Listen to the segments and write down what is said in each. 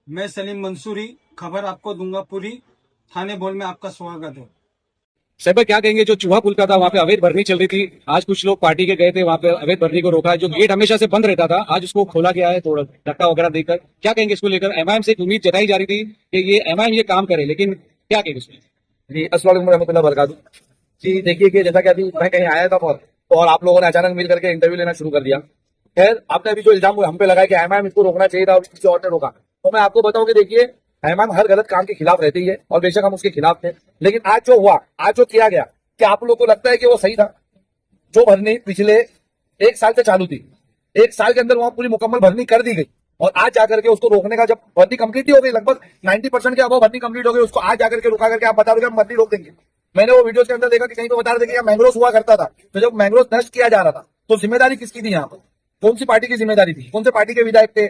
मैं सलीम मंसूरी खबर आपको दूंगा पूरी। थाने बोल में आपका स्वागत है। सर भाई क्या कहेंगे, जो चूहा पुल का था वहाँ पे अवैध भरनी चल रही थी, आज कुछ लोग पार्टी के गए थे वहाँ पे अवैध भरनी को रोका है। जो गेट हमेशा से बंद रहता था आज उसको खोला गया है, थोड़ा धक्का वगैरह देकर। क्या कहेंगे इसको लेकर? एमआईएम से एक उम्मीद जताई जा रही थी कि ये एमआईएम ये काम करे, लेकिन क्या कहेंगे इसमें? जी अस्सलाम वालेकुम रहमतुल्लाह बरकातहू। जी देखिए कि जैसा कि अभी मैं कहीं आया था बहुत, तो और आप लोगों ने अचानक मिल करके इंटरव्यू लेना शुरू कर दिया। खैर आपने अभी जो इल्जाम हम पे लगाया कि एमआईएम इसको रोकना चाहिए था और किसी और ने रोका, तो मैं आपको बताऊं कि देखिए एमआईएम हर गलत काम के खिलाफ रहती है और बेशक हम उसके खिलाफ थे, लेकिन आज जो हुआ, आज जो किया गया, क्या आप लोगों को लगता है कि वो सही था? जो भरनी पिछले 1 साल से चालू थी, 1 साल के अंदर वहां पूरी मुकम्मल भरनी कर दी गई और आज जाकर के उसको रोकने का, जब भर्ती कंप्लीट ही हो गई, लगभग 90% के अबव भर्ती कंप्लीट हो गई, उसको आज जाकर के रुका करके आप बता रहे हो कि हम भर्ती रोक देंगे। मैंने वो वीडियोस के अंदर देखा कि कहीं पे बता रहे थे कि मैंग्रोव हुआ करता था, तो जब मैंग्रोव नष्ट किया जा रहा था तो जिम्मेदारी किसकी थी? यहाँ पर कौन सी पार्टी की जिम्मेदारी थी? कौन से पार्टी के विधायक थे?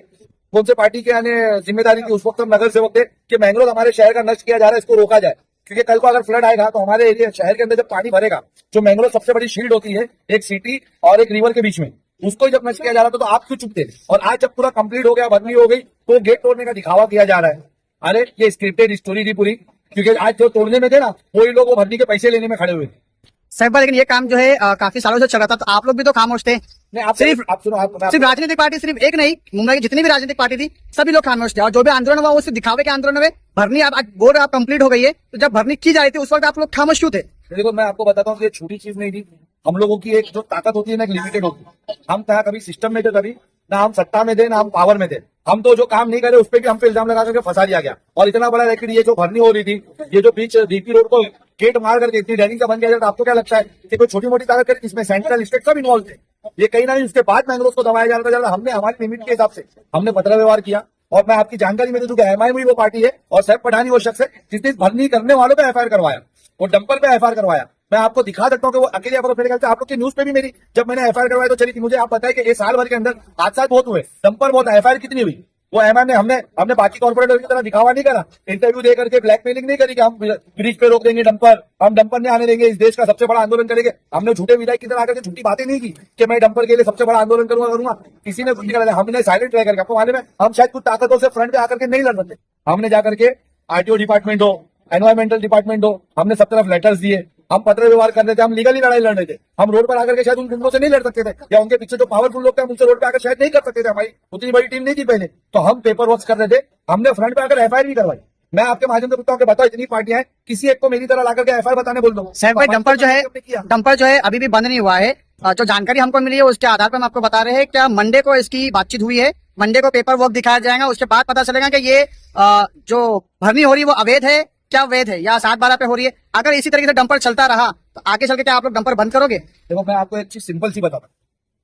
कौन से पार्टी के यानी जिम्मेदारी थी? उस वक्त हम नगर सेवक थे कि मैंग्रोव हमारे शहर का नष्ट किया जा रहा है, इसको रोका जाए, क्योंकि कल को अगर फ्लड आएगा तो हमारे एरिया शहर के अंदर जब पानी भरेगा, जो मैंग्रोव सबसे बड़ी शील्ड होती है एक सिटी और एक रिवर के बीच में, उसको जब नष्ट किया जा रहा था तो आप क्यों चुप थे? और आज जब पूरा कंप्लीट हो गया, भरनी हो गई, तो गेट तोड़ने का दिखावा किया जा रहा है। अरे ये स्क्रिप्टेड स्टोरी थी पूरी, क्योंकि आज जो तोड़ने में थे ना, वही लोग वो भरनी के पैसे लेने में खड़े हुए थे। साहब लेकिन ये काम जो है काफी सालों से चल रहा था, तो आप लोग भी तो खामोश थे। नहीं, आप सिर्फ सुनो, सिर्फ राजनीतिक पार्टी सिर्फ एक नहीं, मुंबई की जितनी भी राजनीतिक पार्टी थी सभी लोग खामोश थे, और जो भी आंदोलन हुआ वो सिर्फ दिखावे के आंदोलन हुए। भरनी आप बोर्ड आप कंप्लीट हो गई है, तो जब भरनी की जा रही थी उस वक्त आप लोग खामोश क्यों थे? देखो मैं आपको बताता हूँ, ये छोटी चीज नहीं थी। हम लोगों की एक जो ताकत होती है ना, एक लिमिटेड होती है। हम था कभी सिस्टम में थे, कभी ना हम सत्ता में थे ना हम पावर में थे। हम तो जो काम नहीं करे उस पर भी हम पे इल्जाम लगा करके फंसा दिया गया। और इतना बड़ा रैकेट, ये जो भरनी हो रही थी, ये जो बीच डीपी रोड को गेट मार करके इतनी रैलिंग का बन गया, आपको क्या लगता है कि कोई छोटी मोटी ताकत करे? इसमें सेंट्रल स्टेट सब इन्वॉल्व थे। ये कहीं ना कहीं उसके बाद मैंग्रोव को दबाया जा रहा था। हमने हमारी लिमिट के हिसाब से हमने पत्र व्यवहार किया, और मैं आपकी जानकारी में दे दूं कि एमआईएम ही वो पार्टी है और सैफ पठानी वो शख्स है जिसने भरनी करने वालों पे एफआईआर करवाया और डंपर पे एफआईआर करवाया। मैं आपको दिखा सकता हूँ कि वो अकेले आप लोग की न्यूज पे भी मेरी जब मैंने एफआईआर करवाई तो चली थी। मुझे आप बताएं कि ये साल भर के अंदर हादसा बहुत हुए, डंपर बहुत, एफआईआर कितनी हुई? वो एमआईएम ने हमने बाकी कॉर्पोरेटर की तरह दिखावा नहीं करा, इंटरव्यू दे करके ब्लैकमेलिंग नहीं करी कि हम ब्रिज पे रोक देंगे डंपर, हम डंपर नहीं आने देंगे, इस देश का सबसे बड़ा आंदोलन करेंगे। हमने झूठे विधायक की तरह आकर के झूठी बातें नहीं की कि मैं डंपर के लिए सबसे बड़ा आंदोलन करूंगा। किसी ने कुछ नहीं करा, हमने साइलेंट रह करके, आपको मालूम है हम शायद कुछ ताकतों से फ्रंट पे आकर के नहीं लड़ सकते। हमने जाकर के आरटीओ डिपार्टमेंट हो, एनवायरमेंटल डिपार्टमेंट हो, हमने सब तरफ लेटर्स दिए, हम पत्र व्यवहार कर रहे थे, हम लीगली लड़ाई लड़ रहे थे। हम रोड पर आकर के शायद उन गुंडों से नहीं लड़ सकते थे, या उनके पीछे जो पावरफुल लोग थे हम उनसे रोड पे आकर शायद नहीं कर सकते थे। हमारी उतनी बड़ी टीम नहीं थी पहले, तो हम पेपर वर्क कर रहे थे। हमने फ्रंट पे आकर एफआईआर भी करवाई। मैं आपके माध्यम से पूछता हूँ कि बताओ, इतनी पार्टियां हैं, किसी एक को मेरी तरह लाकर के एफआईआर बताने बोल दो। साहब भाई डंपर जो है अभी भी बंद नहीं हुआ है। जो जानकारी हमको मिली है उसके आधार पर हम आपको बता रहे हैं, क्या मंडे को इसकी बातचीत हुई है, मंडे को पेपर वर्क दिखाया जाएगा, उसके बाद पता चलेगा कि ये जो भरनी हो रही है वो अवैध है क्या वैध है, या 7/12 पे हो रही है। अगर इसी तरीके से डंपर चलता रहा तो आगे चल के क्या आप लोग डंपर बंद करोगे? देखो मैं आपको एक चीज सिंपल सी बताऊं,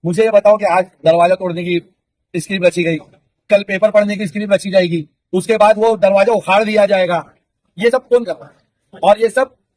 मुझे ये बताओ कि आज दरवाजा तोड़ने की स्क्रिप्ट रची गई, कल पेपर पढ़ने की स्क्रिप्ट रची जाएगी, उसके बाद वो दरवाजा उखाड़ दिया जाएगा। ये सब कौन कर रहा है? और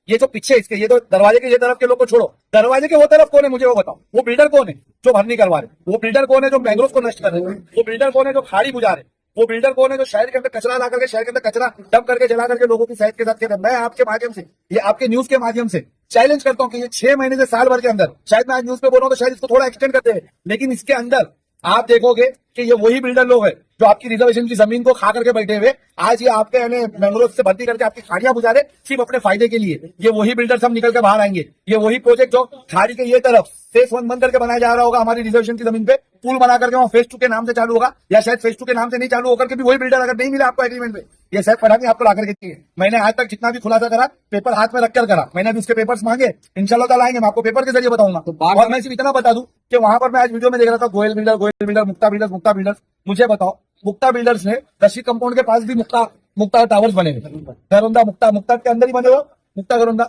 ये जो पीछे इसके, ये तो दरवाजे के ये तरफ के लोग को छोड़ो, दरवाजे के वो तरफ कौन है मुझे वो बताओ। वो बिल्डर कौन है जो भरनी करवा रहे? वो बिल्डर कौन है जो मैंग्रोव को नष्ट कर रहे? वो बिल्डर कौन है जो खाड़ी बुझा रहे? वो बिल्डर कौन है जो शहर के अंदर कचरा ला करके, शहर के अंदर कचरा डंप करके, जला करके लोगों की सेहत के साथ खेल रहे? मैं आपके माध्यम से, ये आपके न्यूज के माध्यम से चैलेंज करता हूं कि ये 6 महीने से साल भर के अंदर, शायद मैं आज न्यूज पे बोल रहा हूं तो शायद इसको थोड़ा एक्सटेंड करते हैं, लेकिन इसके अंदर आप देखोगे कि ये वही बिल्डर लोग हैं जो आपकी रिजर्वेशन की जमीन को खा करके बैठे हुए, आज ये आपके यानी मैंग्रोव से भर्ती करके आपकी खाड़ियां बुझा रहे सिर्फ अपने फायदे के लिए। ये वही बिल्डर सब निकल के बाहर आएंगे। ये वही प्रोजेक्ट जो खाड़ी के ये तरफ फेज 1 बंद करके बनाया जा रहा होगा हमारी रिजर्वेशन की जमीन पे, पुल बना करके वहाँ फेज 2 के नाम से चालू होगा, या शायद फेज 2 के नाम से नहीं चालू होकर के भी वही बिल्डर, अगर नहीं मिला आपको एग्रीमेंट पे, ये सैफ पठानी आपको ला करके चाहिए। मैंने आज तक जितना भी खुलासा करा पेपर हाथ में रखकर करा, मैंने भी उसके पेपर्स मांगे, इंशाल्लाह ताला आएंगे, मैं आपको पेपर के जरिए बताऊंगा। और मैं सिर्फ इतना बता दूं कि वहां पर मैं आज वीडियो में देख रहा था गोयल बिल्डर, मुक्ता बिल्डर्स। मुझे बताओ, मुक्ता बिल्डर्स ने रशीद कंपाउंड के पास भी मुक्ता टावर्स बने हुए, घरोंदा मुक्ता के अंदर ही बने हुए, मुक्ता घरोंदा।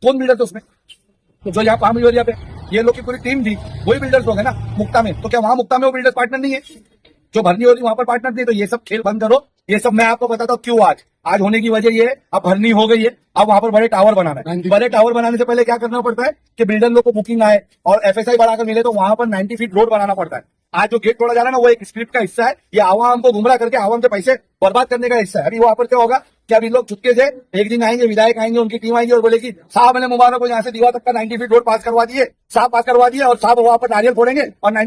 कौन बिल्डर थे उसमें? तो जो यहाँ पामी एरिया पे ये लोग की पूरी टीम थी, वही बिल्डर्स लोग है ना मुक्ता में। तो क्या वहां मुक्ता में वो बिल्डर्स पार्टनर नहीं है? जो भरनी हो रही वहां पर पार्टनर नहीं? तो ये सब खेल बंद करो। ये सब मैं आपको बताता हूँ क्यों आज होने की वजह ये है, अब भरनी हो गई है, अब वहां पर बड़े टावर बनाना है। बड़े टावर बनाने से पहले क्या करना पड़ता है कि बिल्डर लोग को बुकिंग आए और एफएसआई बढ़ाकर मिले, तो वहां पर 90 फीट रोड बनाना पड़ता है। आज जो गेट तोड़ा जा रहा है ना, वो एक स्क्रिप्ट का हिस्सा है। ये आवाम को गुमराह करके आवाम के पैसे बर्बाद करने का हिस्सा है। अभी वहां पर क्या होगा कि अभी लोग चुपके से एक दिन आएंगे, विधायक आएंगे, उनकी टीम आएगी और बोलेगी साहब मैंने मुबारक को यहाँ से दीवार तक का 90 फीट रोड पास करवा दिए, साहब पास करवा दिए, और साहब वहां पर नारियल फोड़ेंगे और 90